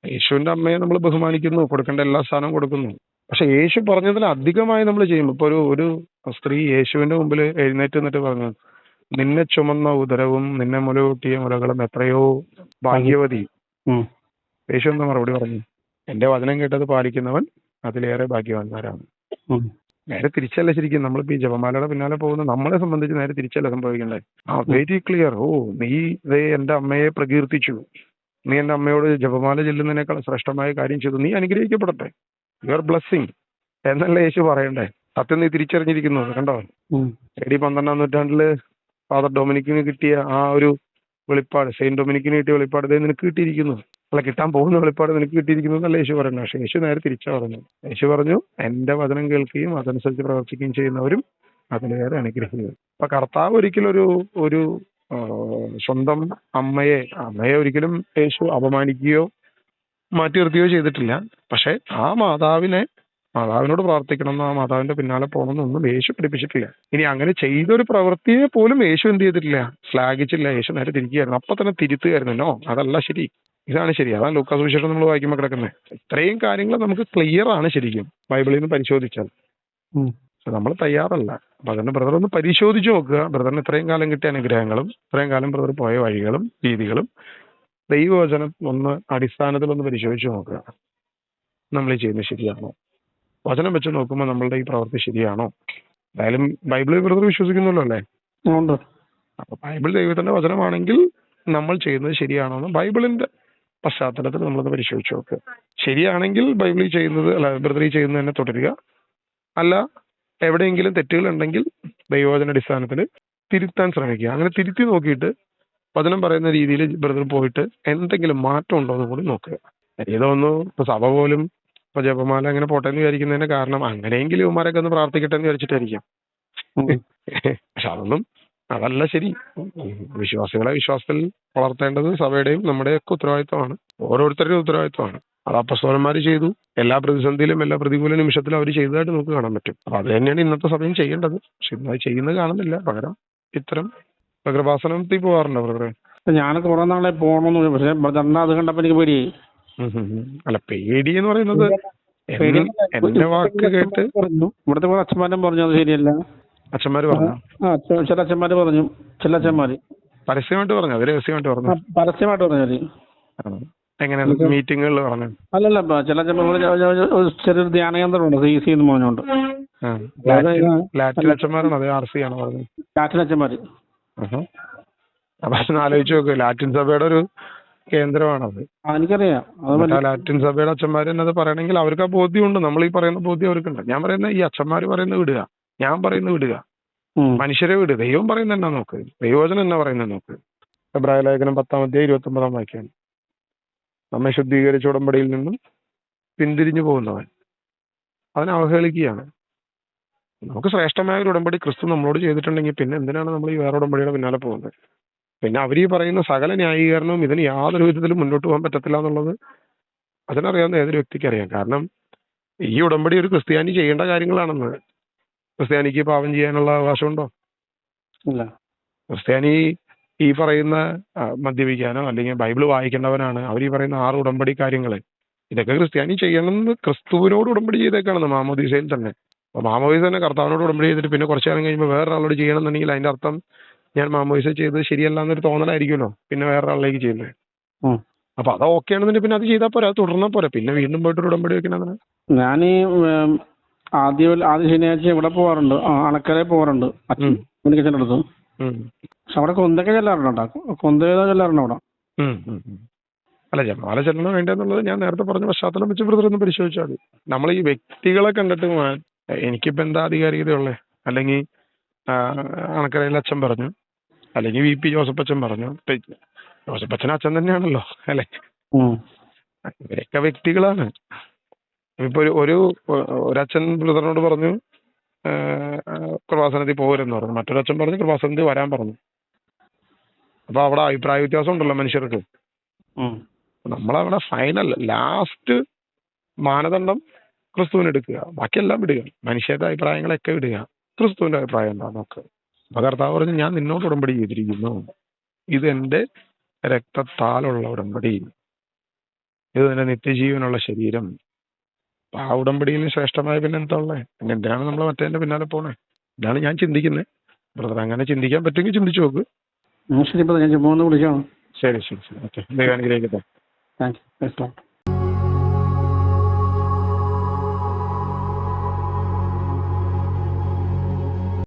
A: യേശുവിന്റെ അമ്മയെ നമ്മൾ ബഹുമാനിക്കുന്നു, കൊടുക്കേണ്ട എല്ലാ സ്ഥാനവും കൊടുക്കുന്നു. പക്ഷെ യേശു പറഞ്ഞതിൽ അധികമായി നമ്മൾ ചെയ്യും. ഇപ്പൊ ഒരു സ്ത്രീ യേശുവിന്റെ മുമ്പിൽ എഴുന്നേറ്റ് നിന്നിട്ട് പറഞ്ഞു, നിന്നെ ചുമന്ന ഉദരവും നിന്നെ മുലകൂട്ടിയ മുലകളും എത്രയോ ഭാഗ്യവതി. യേശു എന്താ മറുപടി പറഞ്ഞു? എന്റെ വചനം കേട്ടത് പാലിക്കുന്നവൻ അതിലേറെ ഭാഗ്യവാന്മാരാണ്. നേരെ തിരിച്ചല്ല ശരിക്കും നമ്മളിപ്പോ ഈ ജപമാലയുടെ പിന്നാലെ പോകുന്ന നമ്മളെ സംബന്ധിച്ച് നേരെ തിരിച്ചല്ല സംഭവിക്കണ്ടേ? Very clear. നീ എന്റെ അമ്മയെ പ്രകീർത്തിച്ചു, നീ എന്റെ അമ്മയോട് ജപമാല ചെല്ലുന്നതിനേക്കാൾ ശ്രേഷ്ഠമായ കാര്യം ചെയ്തു, നീ അനുഗ്രഹിക്കപ്പെടട്ടെ, യുവർ ബ്ലെസ്സിങ് എന്നല്ല യേശു പറയണ്ടേ? സത്യം നീ തിരിച്ചറിഞ്ഞിരിക്കുന്നു. കണ്ടോ, AD 12-ാം നൂറ്റാണ്ടില് ഫാദർ ഡൊമിനിക്കിന് കിട്ടിയ ആ ഒരു വെളിപ്പാട്, സെയിന്റ് ഡൊമിനിക്കിന് കിട്ടിയ വെളിപ്പാട് നിനക്ക് കിട്ടിയിരിക്കുന്നു, അല്ല കിട്ടാൻ പോകുന്ന വെളിപ്പാട് നിനക്ക് കിട്ടിയിരിക്കുന്നു എന്നല്ല യേശു പറയുന്നത്. പക്ഷെ യേശു നേരെ തിരിച്ചാ പറഞ്ഞു. യേശു പറഞ്ഞു, എന്റെ വചനം കേൾക്കുകയും അതനുസരിച്ച് പ്രവർത്തിക്കുകയും ചെയ്യുന്നവരും അതിലേറെ അനുഗ്രഹിക്കുക. അപ്പൊ കർത്താവ് ഒരിക്കലും ഒരു സ്വന്തം അമ്മയെ ഒരിക്കലും യേശു അപമാനിക്കുകയോ മാറ്റി നിർത്തുകയോ ചെയ്തിട്ടില്ല. പക്ഷെ ആ മാതാവിനോട് പ്രാർത്ഥിക്കണം, ആ മാതാവിന്റെ പിന്നാലെ പോകണമെന്നൊന്നും യേശു പഠിപ്പിച്ചിട്ടില്ല. ഇനി അങ്ങനെ ചെയ്തൊരു പ്രവൃത്തിയെ പോലും യേശു എന്ത് ചെയ്തിട്ടില്ല, ശ്ലാഘിച്ചില്ല. യേശു നേരെ തിരിക്കുകയായിരുന്നു, അപ്പൊ തന്നെ തിരുത്തുകയായിരുന്നല്ലോ. അതല്ല ശരി, ഇതാണ് ശരി. അതാണ് ലൂക്കാ സുവിശേഷം നമ്മൾ വായിക്കുമ്പോൾ കിടക്കുന്നത്. ഇത്രയും കാര്യങ്ങൾ നമുക്ക് ക്ലിയർ ആണ് ശരിക്കും ബൈബിളിൽ നിന്ന് പരിശോധിച്ചാൽ. നമ്മൾ തയ്യാറല്ല. അപ്പൊ അതിന് ബ്രദർ ഒന്ന് പരിശോധിച്ച് നോക്കുക. ബ്രദറിന് ഇത്രയും കാലം കിട്ടിയ അനുഗ്രഹങ്ങളും ഇത്രയും കാലം ബ്രദർ പോയ വഴികളും രീതികളും ദൈവവചനം അടിസ്ഥാനത്തിൽ പരിശോധിച്ച് നോക്കുക. നമ്മൾ ഈ ചെയ്യുന്നത് ശരിയാണോ? വചനം വെച്ച് നോക്കുമ്പോൾ നമ്മളുടെ ഈ പ്രവൃത്തി ശരിയാണോ? എന്തായാലും ബൈബിളിൽ ബ്രദർ വിശ്വസിക്കുന്നുള്ളൂ അല്ലേ? അപ്പൊ ബൈബിൾ ദൈവത്തിന്റെ വചനമാണെങ്കിൽ നമ്മൾ ചെയ്യുന്നത് ശരിയാണോ എന്ന് ബൈബിളിന്റെ പശ്ചാത്തലത്തിൽ നമ്മളത് പരിശോധിച്ച് നോക്കുക. ശരിയാണെങ്കിൽ ബൈബിളിൽ ചെയ്യുന്നത് ബ്രദർ ചെയ്യുന്നത് തന്നെ തുടരുക. അല്ല, എവിടെയെങ്കിലും തെറ്റുകൾ ഉണ്ടെങ്കിൽ ദൈവവചന അടിസ്ഥാനത്തിൽ തിരുത്താൻ ശ്രമിക്കുക. അങ്ങനെ തിരുത്തി നോക്കിയിട്ട് വചനം പറയുന്ന രീതിയിൽ ബ്രദർ പോയിട്ട് എന്തെങ്കിലും മാറ്റം ഉണ്ടോ എന്ന് കൂടി നോക്കുക. ഏതൊന്നു ഇപ്പൊ സഭ പോലും ഇപ്പൊ ജപമാല അങ്ങനെ പോട്ടെ എന്ന് വിചാരിക്കുന്നതിന്റെ കാരണം അങ്ങനെയെങ്കിലും ഇവന്മാരൊക്കെ ഒന്ന് പ്രാർത്ഥിക്കട്ടെ എന്ന് വിചാരിച്ചിട്ടായിരിക്കും. പക്ഷെ അതല്ല ശരി. വിശ്വാസികളെ വിശ്വാസത്തിൽ വളർത്തേണ്ടത് സഭയുടെയും നമ്മുടെയൊക്കെ ഉത്തരവാദിത്വമാണ്, ഓരോരുത്തരുടെയും ഉത്തരവാദിത്വമാണ്. അത് അപ്പസ്തോലന്മാർ ചെയ്തു. എല്ലാ പ്രതിസന്ധിയിലും എല്ലാ പ്രതികൂല നിമിഷത്തിലും അവർ ചെയ്തതായിട്ട് നമുക്ക് കാണാൻ പറ്റും. അപ്പൊ അത് തന്നെയാണ് ഇന്നത്തെ സഭയും ചെയ്യേണ്ടത്. പക്ഷെ ഇന്നത് ചെയ്യുന്നത് കാണുന്നില്ല. പകരം ഇത്തരം കൃപാസനത്തിൽ പോകാറുണ്ടോ ബ്രദറെ?
B: ഞാൻ കുറെ നാളെ പോകണമെന്ന്, പക്ഷെ അത് കണ്ടപ്പോ എനിക്ക് പേടിയായി.
A: അല്ല, പേടി എന്ന് പറയുന്നത് എന്റെ വാക്ക് കേട്ട്
B: ഇവിടുത്തെ കുറെ അച്ഛന്മാരും പറഞ്ഞു അത് ശരിയല്ല.
A: അച്ഛന്മാര് പറഞ്ഞു,
B: ചില അച്ഛന്മാര് പറഞ്ഞു, ചില അച്ഛന്മാര്
A: പരസ്യമായിട്ട് പറഞ്ഞു, അത് രഹസ്യമായിട്ട് പറഞ്ഞു.
B: പരസ്യമായിട്ട് പറഞ്ഞു.
A: എങ്ങനെ മീറ്റിങ്ങുകളിൽ പറഞ്ഞു?
B: അല്ലല്ല, ചില ചെറിയൊരു ധ്യാന കേന്ദ്രമുണ്ട് CC എന്ന് പറഞ്ഞുകൊണ്ട്.
A: ലാറ്റിൻ അച്ഛന്മാരാണ്, അത് RC ആണ് പറഞ്ഞത്.
B: ലാറ്റിൻ അച്ഛന്മാര്.
A: അപ്പൊ ആലോചിച്ച് നോക്ക്, ലാറ്റിൻ സഭയുടെ ഒരു കേന്ദ്രമാണത്.
B: എനിക്കറിയാം.
A: ലാറ്റിൻ സഭയുടെ അച്ഛന്മാർ എന്നത് പറയണമെങ്കിൽ അവർക്ക് ആ ബോധ്യമുണ്ട്. നമ്മൾ ഈ പറയുന്ന ബോധ്യം അവർക്കുണ്ട്. ഞാൻ പറയുന്ന ഈ അച്ഛന്മാര് പറയുന്നത് വിടുക, ഞാൻ പറയുന്നത് വിടുക, മനുഷ്യരെ വിടുക. ദൈവം പറയുന്നത് എന്നാ നോക്ക്, ദൈവവചനം എന്നാ പറയുന്നത് നോക്ക്. എബ്രായ ലേഖനം 10-29 വാക്യം, നമ്മെ ശുദ്ധീകരിച്ച ഉടമ്പടിയിൽ നിന്നും പിന്തിരിഞ്ഞു പോകുന്നവൻ അവനെ അവഹേളിക്കുകയാണ്. നമുക്ക് ശ്രേഷ്ഠമായ ഒരു ഉടമ്പടി ക്രിസ്തു നമ്മളോട് ചെയ്തിട്ടുണ്ടെങ്കിൽ പിന്നെ എന്തിനാണ് നമ്മൾ ഈ വേറെ ഉടമ്പടിയുടെ പിന്നാലെ പോകുന്നത്? പിന്നെ അവർ ഈ പറയുന്ന സകല ന്യായീകരണവും ഇതിന് യാതൊരു വിധത്തിലും മുന്നോട്ട് പോകാൻ പറ്റത്തില്ല എന്നുള്ളത് അതിനറിയാവുന്ന ഏതൊരു വ്യക്തിക്ക് അറിയാം. കാരണം ഈ ഉടമ്പടി ഒരു ക്രിസ്ത്യാനി ചെയ്യേണ്ട കാര്യങ്ങളാണെന്ന്. ക്രിസ്ത്യാനിക്ക് പാപം ചെയ്യാനുള്ള അവകാശമുണ്ടോ?
B: ഇല്ല.
A: ക്രിസ്ത്യാനി ഈ പറയുന്ന മദ്യപിക്കാനോ അല്ലെങ്കിൽ ബൈബിൾ വായിക്കേണ്ടവനാണ്. അവർ ഈ പറയുന്ന 6 ഉടമ്പടി കാര്യങ്ങൾ ഇതൊക്കെ ക്രിസ്ത്യാനി ചെയ്യണമെന്ന് ക്രിസ്തുവിനോട് ഉടമ്പടി ചെയ്തേക്കാണെന്ന് മാമോദീസയിൽ തന്നെ. അപ്പൊ മാമോദീസ തന്നെ കർത്താവിനോട് ഉടമ്പടി ചെയ്തിട്ട് പിന്നെ കുറച്ചു കാലം കഴിയുമ്പോൾ വേറൊരാളോട് ചെയ്യണമെന്നുണ്ടെങ്കിൽ അതിന്റെ അർത്ഥം ഞാൻ മാമോദീസ ചെയ്തത് ശരിയല്ല എന്നൊരു തോന്നലായിരിക്കുമല്ലോ പിന്നെ വേറൊരാളിലേക്ക് ചെയ്യുന്നത്. അപ്പൊ അത് ഓക്കെ ആണെന്നുണ്ടെങ്കിൽ പിന്നെ അത് ചെയ്താൽ പോരാ, അത് തുടർന്നാൽ പോരാ. പിന്നെ വീണ്ടും പോയിട്ട് ഉടമ്പടി വെക്കണം.
B: ഞാൻ ആദ്യ ശനിയാഴ്ച ഇവിടെ പോവാറുണ്ട്, അണക്കരെ പോവാറുണ്ട് അച്ഛൻ്റെ അടുത്ത്. പക്ഷെ അവിടെ കൊന്തൊക്കെ ചെല്ലാറുണ്ട്, ചെല്ലാറുണ്ട് അവിടെ.
A: അല്ല, ജപമാല ചെല്ലണോ വേണ്ടെന്നുള്ളത് ഞാൻ നേരത്തെ പറഞ്ഞ പശ്ചാത്തലം വെച്ച് ബ്രദർ ഒന്ന് പരിശോധിച്ചാൽ മതി. നമ്മൾ ഈ വ്യക്തികളെ കണ്ടിട്ട് എനിക്കിപ്പോ എന്താ ആധികാരികതയുള്ളേ? അല്ലെങ്കിൽ അണക്കരയിൽ അച്ഛൻ പറഞ്ഞു, അല്ലെങ്കിൽ VP ജോസഫ് അച്ഛൻ പറഞ്ഞു. ജോസഫ് അച്ഛൻ അച്ഛൻ തന്നെയാണല്ലോ അല്ലെ? ഇവരൊക്കെ വ്യക്തികളാണ്. ഇപ്പൊ ഒരച്ഛൻ ബ്രദറിനോട് പറഞ്ഞു കൃപാസനത്തിൽ പോകരുതെന്ന് പറഞ്ഞു, മറ്റൊരച്ഛൻ പറഞ്ഞു കൃപാസനത്തിൽ വരാൻ പറഞ്ഞു. അപ്പൊ അവിടെ അഭിപ്രായ വ്യത്യാസം ഉണ്ടല്ലോ മനുഷ്യർക്ക്. നമ്മളവിടെ ഫൈനൽ ലാസ്റ്റ് മാനദണ്ഡം ക്രിസ്തുവിന് എടുക്കുക, ബാക്കിയെല്ലാം വിടുക. മനുഷ്യരുടെ അഭിപ്രായങ്ങളൊക്കെ വിടുക, ക്രിസ്തുവിന്റെ അഭിപ്രായം എന്താ നോക്കുക. അപ്പൊ കർത്താവ് പറഞ്ഞു, ഞാൻ നിന്നോട് ഉടമ്പടി ചെയ്തിരിക്കുന്നു, ഇത് എന്റെ രക്തത്താലുള്ള ഉടമ്പടി, ഇത് എന്റെ നിത്യജീവനുള്ള ശരീരം. ആ ഉടമ്പടിയിൽ ശ്രേഷ്ഠമായ പിന്നെ എന്താ ഉള്ളത്? പിന്നെ എന്തിനാണ് നമ്മൾ മറ്റേതിന്റെ പിന്നാലെ പോണേ? ഇതാണ് ഞാൻ ചിന്തിക്കുന്നത്. ബ്രദർ അങ്ങനെ ചിന്തിക്കാൻ പറ്റുമെങ്കിൽ ചിന്തിച്ചു നോക്ക്.
B: ശരി, ഞാൻ വിളിക്കാം.
A: ശരി ഓക്കെ. ദൈവം അനുഗ്രഹിക്കട്ടെ.
B: Thank you.